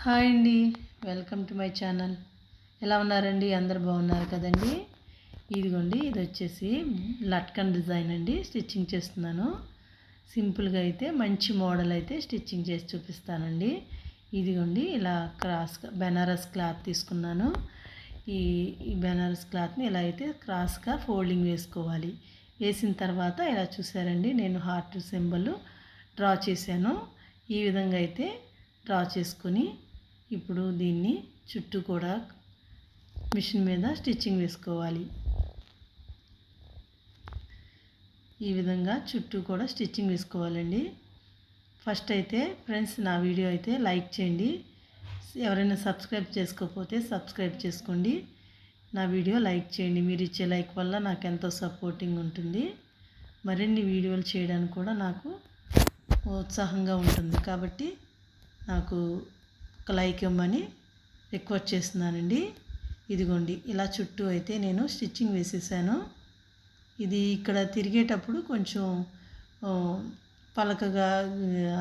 Hi అండి, welcome to my channel. ఎలా ఉన్నారండి? అందరు బాగున్నారు కదండి. ఇదిగోండి, ఇది వచ్చేసి లట్కన్ డిజైన్ అండి. స్టిచ్చింగ్ చేస్తున్నాను. సింపుల్గా అయితే మంచి మోడల్ అయితే స్టిచ్చింగ్ చేసి చూపిస్తానండి. ఇదిగోండి, ఇలా క్రాస్గా బెనారస్ క్లాత్ తీసుకున్నాను. ఈ బెనారస్ క్లాత్ని ఇలా అయితే క్రాస్గా ఫోల్డింగ్ వేసుకోవాలి. వేసిన తర్వాత ఇలా చూసారండి, నేను హార్ట్ సింబల్ డ్రా చేశాను. ఈ విధంగా అయితే డ్రా చేసుకొని ఇప్పుడు దీన్ని చుట్టూ కూడా మిషన్ మీద స్టిచ్చింగ్ వేసుకోవాలి. ఈ విధంగా చుట్టూ కూడా స్టిచ్చింగ్ వేసుకోవాలండి. ఫస్ట్ అయితే ఫ్రెండ్స్, నా వీడియో అయితే లైక్ చేయండి. ఎవరైనా సబ్స్క్రైబ్ చేసుకోకపోతే సబ్స్క్రైబ్ చేసుకోండి. నా వీడియో లైక్ చేయండి. మీరు ఇచ్చే లైక్ వల్ల నాకు ఎంతో సపోర్టింగ్ ఉంటుంది. మరిన్ని వీడియోలు చేయడానికి కూడా నాకు ఉత్సాహంగా ఉంటుంది. కాబట్టి నాకు ఒక లైక్ ఇవ్వమని రిక్వెస్ట్ చేస్తున్నానండి. ఇదిగోండి, ఇలా చుట్టూ అయితే నేను స్టిచ్చింగ్ వేసేసాను. ఇది ఇక్కడ తిరిగేటప్పుడు కొంచెం పలకగా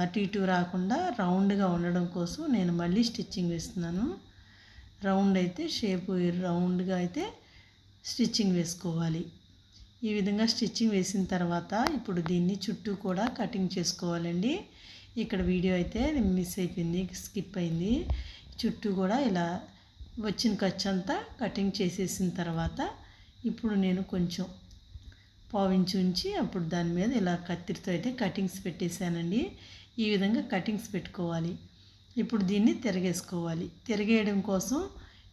అటు ఇటు రాకుండా రౌండ్గా ఉండడం కోసం నేను మళ్ళీ స్టిచ్చింగ్ వేస్తున్నాను. రౌండ్ అయితే రౌండ్గా అయితే స్టిచ్చింగ్ వేసుకోవాలి. ఈ విధంగా స్టిచ్చింగ్ వేసిన తర్వాత ఇప్పుడు దీన్ని చుట్టూ కూడా కటింగ్ చేసుకోవాలండి. ఇక్కడ వీడియో అయితే మిస్ అయిపోయింది, స్కిప్ అయింది. చుట్టూ కూడా ఇలా వచ్చిన ఖర్చు అంతా కటింగ్ చేసేసిన తర్వాత ఇప్పుడు నేను కొంచెం పావించి ఉంచి అప్పుడు దాని మీద ఇలా కత్తిరితో అయితే కటింగ్స్ పెట్టేశానండి. ఈ విధంగా కటింగ్స్ పెట్టుకోవాలి. ఇప్పుడు దీన్ని తిరగేసుకోవాలి. తిరగేయడం కోసం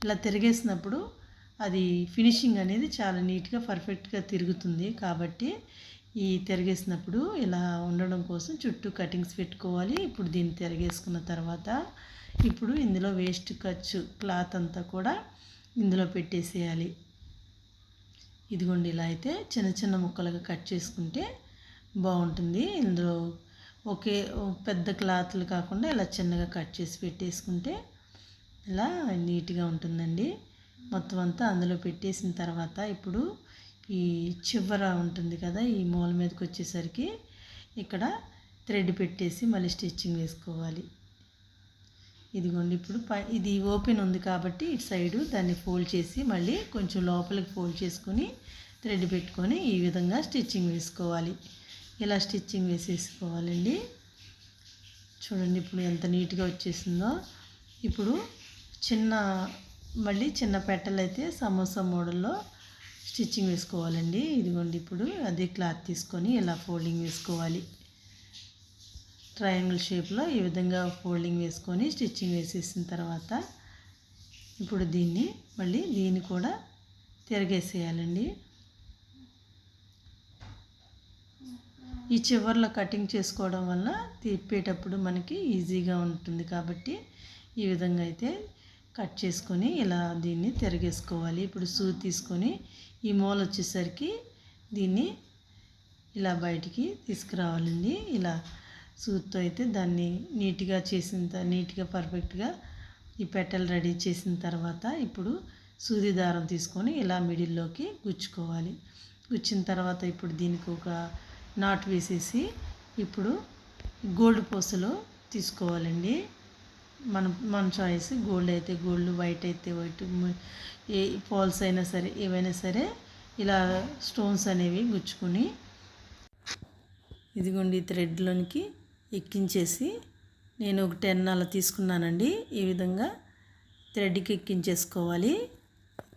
ఇలా తిరగేసినప్పుడు అది ఫినిషింగ్ అనేది చాలా నీట్గా పర్ఫెక్ట్గా తిరుగుతుంది. కాబట్టి ఈ తిరగేసినప్పుడు ఇలా ఉండడం కోసం చుట్టూ కటింగ్స్ పెట్టుకోవాలి. ఇప్పుడు దీన్ని తిరగేసుకున్న తర్వాత ఇప్పుడు ఇందులో వేస్ట్ ఖర్చు క్లాత్ అంతా కూడా ఇందులో పెట్టేసేయాలి. ఇదిగోండి, ఇలా అయితే చిన్న చిన్న ముక్కలుగా కట్ చేసుకుంటే బాగుంటుంది. ఇందులో ఒకే పెద్ద క్లాత్లు కాకుండా ఇలా చిన్నగా కట్ చేసి పెట్టేసుకుంటే ఇలా నీట్గా ఉంటుందండి. మొత్తం అంతా అందులో పెట్టేసిన తర్వాత ఇప్పుడు ఈ చివర ఉంటుంది కదా, ఈ మూల మీదకి వచ్చేసరికి ఇక్కడ థ్రెడ్ పెట్టేసి మళ్ళీ స్టిచ్చింగ్ వేసుకోవాలి. ఇదిగోండి, ఇప్పుడు ఇది ఓపెన్ ఉంది కాబట్టి ఇటు సైడు దాన్ని ఫోల్డ్ చేసి మళ్ళీ కొంచెం లోపలికి ఫోల్డ్ చేసుకొని థ్రెడ్ పెట్టుకొని ఈ విధంగా స్టిచ్చింగ్ వేసుకోవాలి. ఇలా స్టిచ్చింగ్ వేసేసుకోవాలండి. చూడండి ఇప్పుడు ఎంత నీట్గా వచ్చేసిందో. ఇప్పుడు మళ్ళీ చిన్న పెట్టెలు అయితే సమోసా మోడల్లో స్టిచ్చింగ్ వేసుకోవాలండి. ఇదిగోండి, ఇప్పుడు అదే క్లాత్ తీసుకొని ఇలా ఫోల్డింగ్ వేసుకోవాలి. ట్రయాంగిల్ షేప్లో ఈ విధంగా ఫోల్డింగ్ వేసుకొని స్టిచ్చింగ్ వేసేసిన తర్వాత ఇప్పుడు దీన్ని కూడా తిరగేసేయాలండి. ఈ చివర్లో కటింగ్ చేసుకోవడం వల్ల తిప్పేటప్పుడు మనకి ఈజీగా ఉంటుంది. కాబట్టి ఈ విధంగా అయితే కట్ చేసుకొని ఇలా దీన్ని తిరగేసుకోవాలి. ఇప్పుడు సూది తీసుకొని ఈ మూల వచ్చేసరికి దీన్ని ఇలా బయటికి తీసుకురావాలండి. ఇలా సూదితో అయితే దాన్ని నీట్గా పర్ఫెక్ట్గా ఈ పెట్టెలు రెడీ చేసిన తర్వాత ఇప్పుడు సూది దారం తీసుకొని ఇలా మిడిల్లోకి గుచ్చుకోవాలి. గుచ్చిన తర్వాత ఇప్పుడు దీనికి ఒక నాట్ వేసేసి ఇప్పుడు గోల్డ్ పూసలు తీసుకోవాలండి. మన చాయిస్. గోల్డ్ అయితే గోల్డ్, వైట్ అయితే వైట్, ఏ ఫాల్స్ అయినా సరే ఏవైనా సరే ఇలా స్టోన్స్ అనేవి గుచ్చుకొని ఇదిగోండి థ్రెడ్లోనికి ఎక్కించేసి నేను ఒక 10 అలా తీసుకున్నానండి. ఈ విధంగా థ్రెడ్కి ఎక్కించేసుకోవాలి.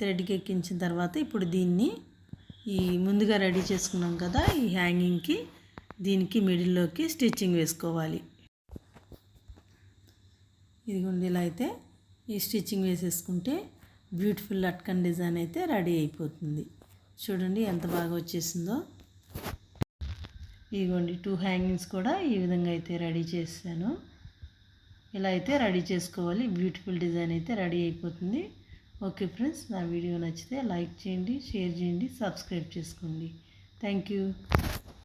థ్రెడ్కి ఎక్కించిన తర్వాత ఇప్పుడు దీన్ని ఈ ముందుగా రెడీ చేసుకున్నాం కదా, ఈ హ్యాంగింగ్కి దీనికి మిడిల్లోకి స్టిచ్చింగ్ వేసుకోవాలి. ఇదిగోండి, ఇలా అయితే ఈ స్టిచ్చింగ్ వేసేసుకుంటే బ్యూటిఫుల్ లట్కన్ డిజైన్ అయితే రెడీ అయిపోతుంది. చూడండి ఎంత బాగా వచ్చేసిందో. ఇదిగోండి 2 హ్యాంగింగ్స్ కూడా ఈ విధంగా అయితే రెడీ చేశాను. ఇలా అయితే రెడీ చేసుకోవాలి. బ్యూటిఫుల్ డిజైన్ అయితే రెడీ అయిపోతుంది. ఓకే ఫ్రెండ్స్, నా వీడియో నచ్చితే లైక్ చేయండి, షేర్ చేయండి, సబ్స్క్రైబ్ చేసుకోండి. Thank you.